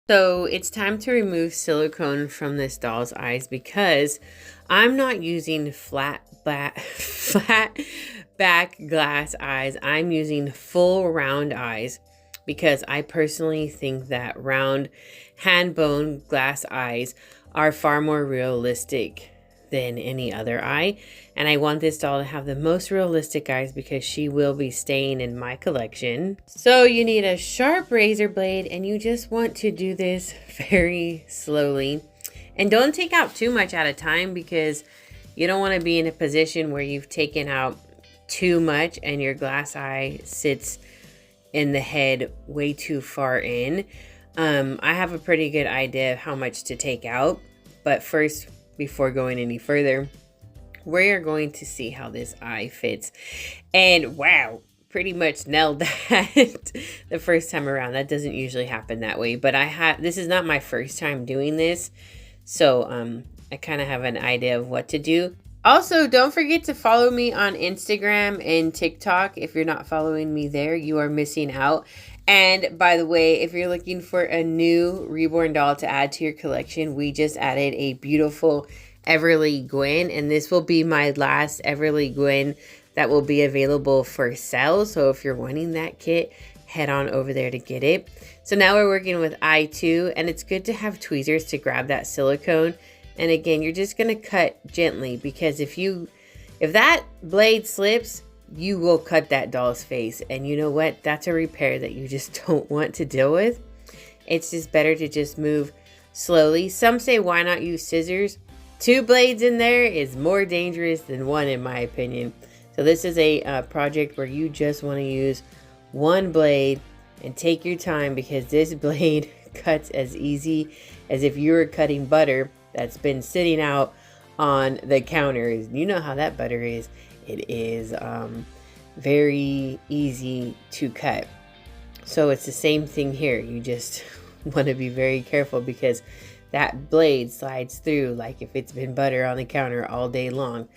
So it's time to remove silicone from this doll's eyes because I'm not using flat back glass eyes. I'm using full round eyes because I personally think that round hand bone glass eyes are far more realistic than any other eye. And I want this doll to have the most realistic eyes because she will be staying in my collection. So you need a sharp razor blade and you just want to do this very slowly. And don't take out too much at a time because you don't want to be in a position where you've taken out too much and your glass eye sits in the head way too far in. I have a pretty good idea of how much to take out, but first, before going any further, we are going to see how this eye fits. And wow, pretty much nailed that the first time around. That doesn't usually happen that way, but this is not my first time doing this, so I kind of have an idea of what to do. Also, don't forget to follow me on Instagram and TikTok. If you're not following me there, you are missing out. And by the way, if you're looking for a new reborn doll to add to your collection, we just added a beautiful Everly Gwen, and this will be my last Everly Gwen that will be available for sale. So if you're wanting that kit, head on over there to get it. So now we're working with eye 2, and it's good to have tweezers to grab that silicone. And again, you're just going to cut gently because if that blade slips, you will cut that doll's face. And you know what? That's a repair that you just don't want to deal with. It's just better to just move slowly. Some say, why not use scissors? 2 blades in there is more dangerous than 1 in my opinion. So this is a project where you just want to use 1 blade and take your time because this blade cuts as easy as if you were cutting butter that's been sitting out on the counter. You know how that butter is. It is very easy to cut. So it's the same thing here. You just want to be very careful because that blade slides through like if it's been butter on the counter all day long,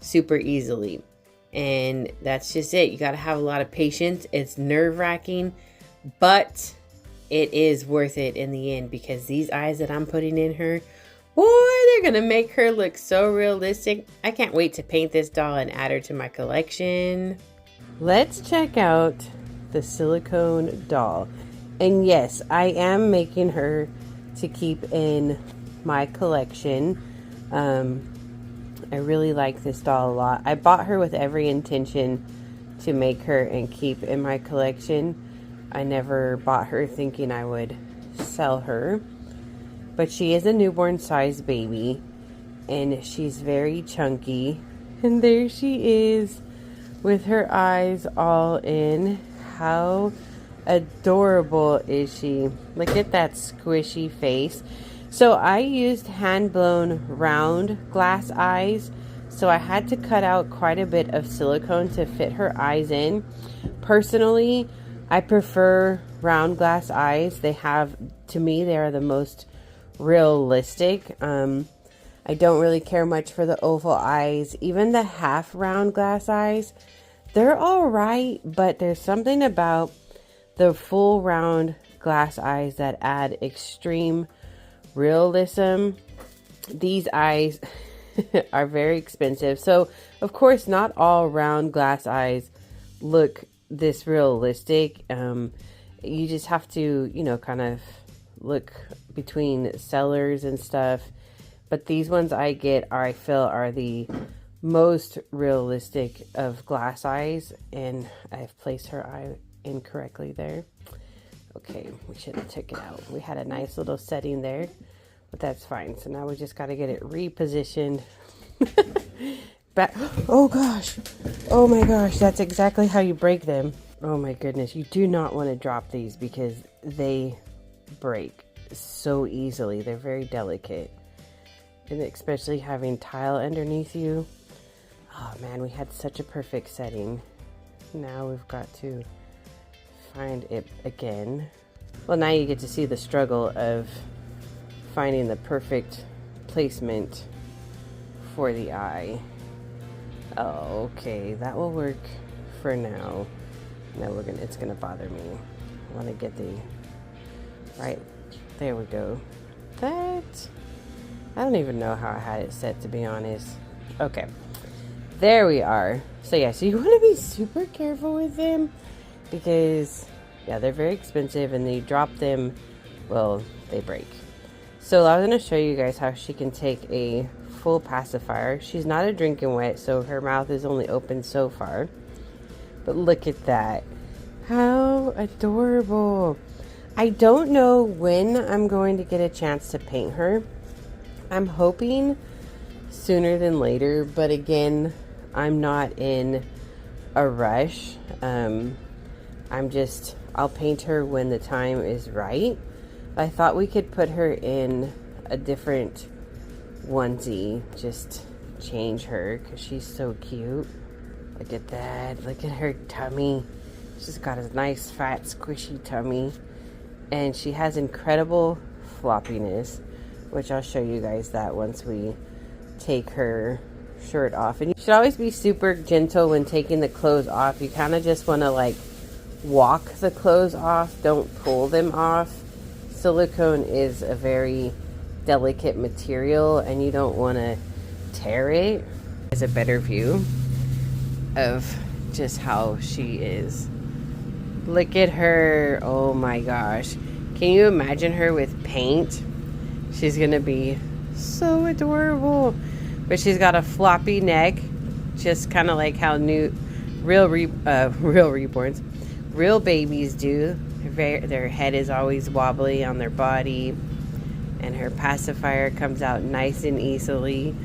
super easily. And that's just it. You got to have a lot of patience. It's nerve-wracking, but it is worth it in the end because these eyes that I'm putting in her, boy, they're going to make her look so realistic. I can't wait to paint this doll and add her to my collection. Let's check out the silicone doll. And yes, I am making her to keep in my collection. I really like this doll a lot. I bought her with every intention to make her and keep in my collection. I never bought her thinking I would sell her. But she is a newborn size baby and she's very chunky. And there she is with her eyes all in. How adorable is she? Look at that squishy face. So I used hand-blown round glass eyes. So I had to cut out quite a bit of silicone to fit her eyes in. Personally, I prefer round glass eyes. To me, they are the most realistic. I don't really care much for the oval eyes. Even the half round glass eyes, they're all right, but there's something about the full round glass eyes that add extreme realism. These eyes are very expensive. So, of course, not all round glass eyes look this realistic. You just have to, kind of look between sellers and stuff. But these ones I feel are the most realistic of glass eyes. And I've placed her eye incorrectly there. Okay, we should have took it out. We had a nice little setting there, but that's fine. So now we just got to get it repositioned back. Oh gosh. Oh my gosh. That's exactly how you break them. Oh my goodness. You do not want to drop these because they break so easily. They're very delicate. And especially having tile underneath you. Oh man, we had such a perfect setting. Now we've got to find it again. Well, now you get to see the struggle of finding the perfect placement for the eye. Oh, okay, that will work for now. No, it's gonna bother me. I want to get the right There we go. That, I don't even know how I had it set, to be honest. Okay, there we are. So yeah, so you want to be super careful with them because yeah, they're very expensive, and they drop them, well, they break. So I was going to show you guys how she can take a full pacifier. She's not a drinking wet, so her mouth is only open so far. But look at that. How adorable. I don't know when I'm going to get a chance to paint her. I'm hoping sooner than later, but again, I'm not in a rush. I'll paint her when the time is right. I thought we could put her in a different onesie, just change her because she's so cute. Look at that. Look at her tummy. She's got a nice fat squishy tummy, and she has incredible floppiness, which I'll show you guys that once we take her shirt off. And you should always be super gentle when taking the clothes off. You kind of just want to like walk the clothes off, don't pull them off. Silicone is a very delicate material, and you don't want to tear it. It's a better view of just how she is. Look at her. Oh my gosh. Can you imagine her with paint? She's gonna be so adorable. But she's got a floppy neck, just kind of like how real babies do. Their head is always wobbly on their body, and her pacifier comes out nice and easily.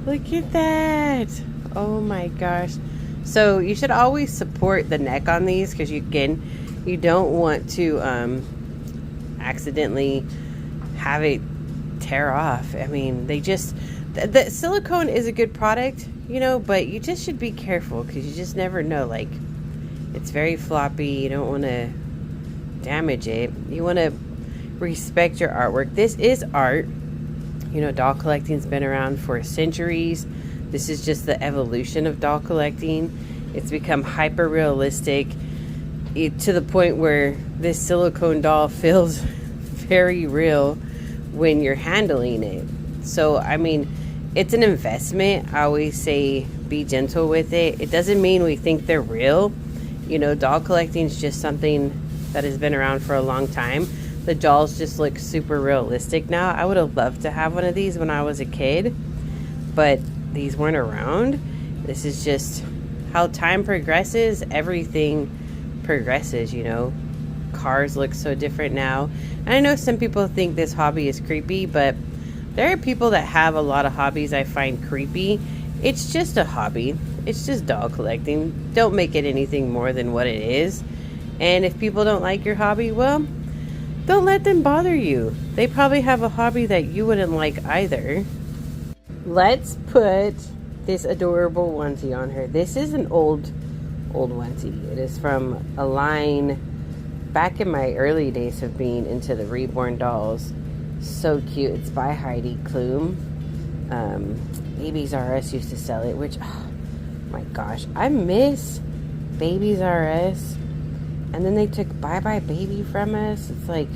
Look at that. Oh my gosh. So you should always support the neck on these, because you don't want to accidentally have it tear off. I mean, the silicone is a good product, you know, but you just should be careful because you just never know. Like, it's very floppy. You don't want to damage it. You want to respect your artwork. This is art. You know, doll collecting's been around for centuries. This is just the evolution of doll collecting. It's become hyper realistic to the point where this silicone doll feels very real when you're handling it. So, I mean, it's an investment. I always say be gentle with it. It doesn't mean we think they're real. You know, doll collecting is just something that has been around for a long time. The dolls just look super realistic now. I would have loved to have one of these when I was a kid, but these weren't around. This is just how time progresses. Everything progresses, you know. Cars look so different now. And I know some people think this hobby is creepy, but there are people that have a lot of hobbies I find creepy. It's just a hobby. It's just doll collecting. Don't make it anything more than what it is. And if people don't like your hobby, well, don't let them bother you. They probably have a hobby that you wouldn't like either. Let's put this adorable onesie on her. This is an old onesie. It is from a line back in my early days of being into the reborn dolls. So cute. It's by Heidi Klum. Babies R Us used to sell it, which, oh my gosh, I miss Babies R Us. And then they took Bye Bye Baby from us. It's like,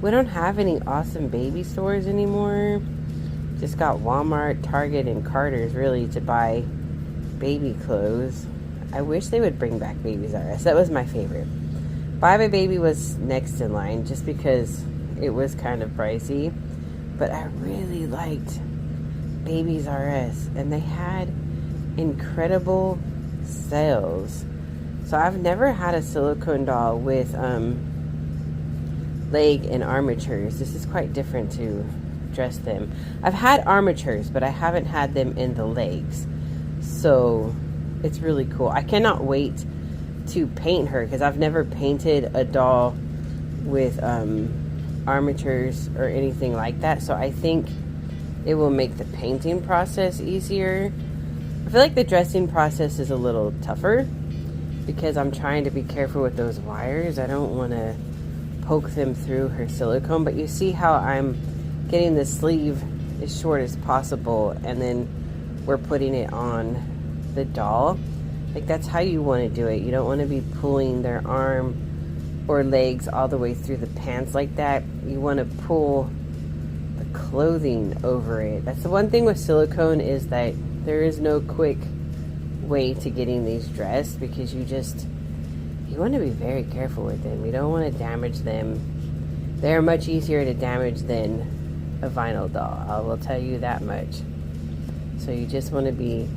we don't have any awesome baby stores anymore. Just got Walmart, Target, and Carter's really to buy baby clothes. I wish they would bring back Babies R Us. That was my favorite. Bye Bye Baby was next in line just because it was kind of pricey. But I really liked Babies R Us. And they had incredible sales. So I've never had a silicone doll with leg and armatures. This is quite different to dress them. I've had armatures, but I haven't had them in the legs. So it's really cool. I cannot wait to paint her because I've never painted a doll with armatures or anything like that. So I think it will make the painting process easier. I feel like the dressing process is a little tougher because I'm trying to be careful with those wires. I don't want to poke them through her silicone, but you see how I'm getting the sleeve as short as possible, and then we're putting it on the doll. Like, that's how you want to do it. You don't want to be pulling their arm or legs all the way through the pants like that. You want to pull the clothing over it. That's the one thing with silicone, is that there is no quick way to getting these dressed, because you want to be very careful with them. You don't want to damage them. They're much easier to damage than a vinyl doll, I will tell you that much. So you just want to be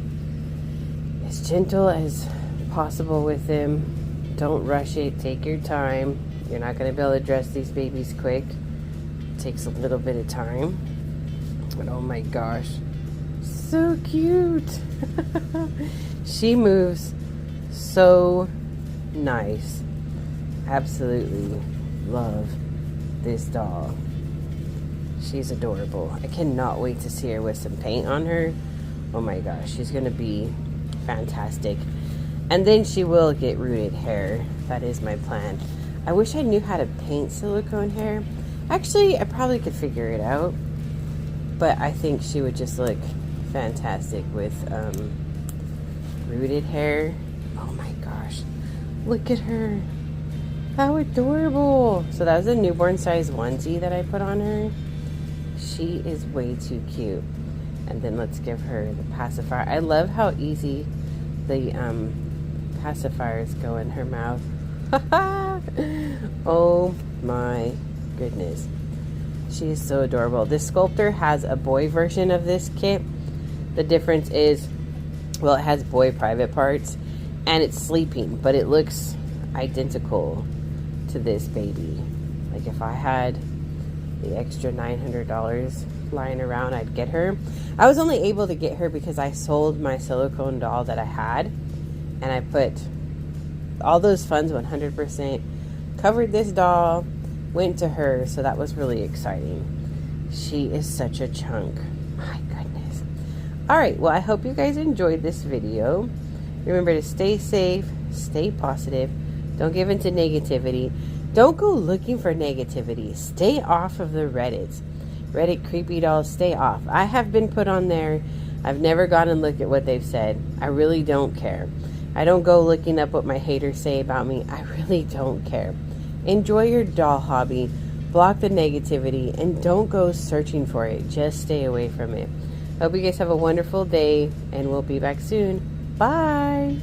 as gentle as possible with them. Don't rush it. Take your time. You're not going to be able to dress these babies quick. It takes a little bit of time. But oh my gosh, so cute. She moves so nice. Absolutely love this doll. She's adorable. I cannot wait to see her with some paint on her. Oh my gosh, she's gonna be fantastic. And then she will get rooted hair. That is my plan. I wish I knew how to paint silicone hair. Actually, I probably could figure it out, but I think she would just look fantastic with rooted hair. Oh my gosh, look at her. How adorable. So that was a newborn size onesie that I put on her. She is way too cute. And then let's give her the pacifier. I love how easy the pacifiers go in her mouth. Oh my goodness. She is so adorable. This sculptor has a boy version of this kit. The difference is, well, it has boy private parts and it's sleeping, but it looks identical to this baby. Like if I had the extra $900 lying around, I'd get her. I was only able to get her because I sold my silicone doll that I had, and I put all those funds 100% covered this doll, went to her, so that was really exciting. She is such a chunk. My goodness. Alright, well, I hope you guys enjoyed this video. Remember to stay safe, stay positive, don't give in to negativity. Don't go looking for negativity. Stay off of the Reddits. Reddit creepy dolls, stay off. I have been put on there. I've never gone and looked at what they've said. I really don't care. I don't go looking up what my haters say about me. I really don't care. Enjoy your doll hobby. Block the negativity and don't go searching for it. Just stay away from it. Hope you guys have a wonderful day, and we'll be back soon. Bye.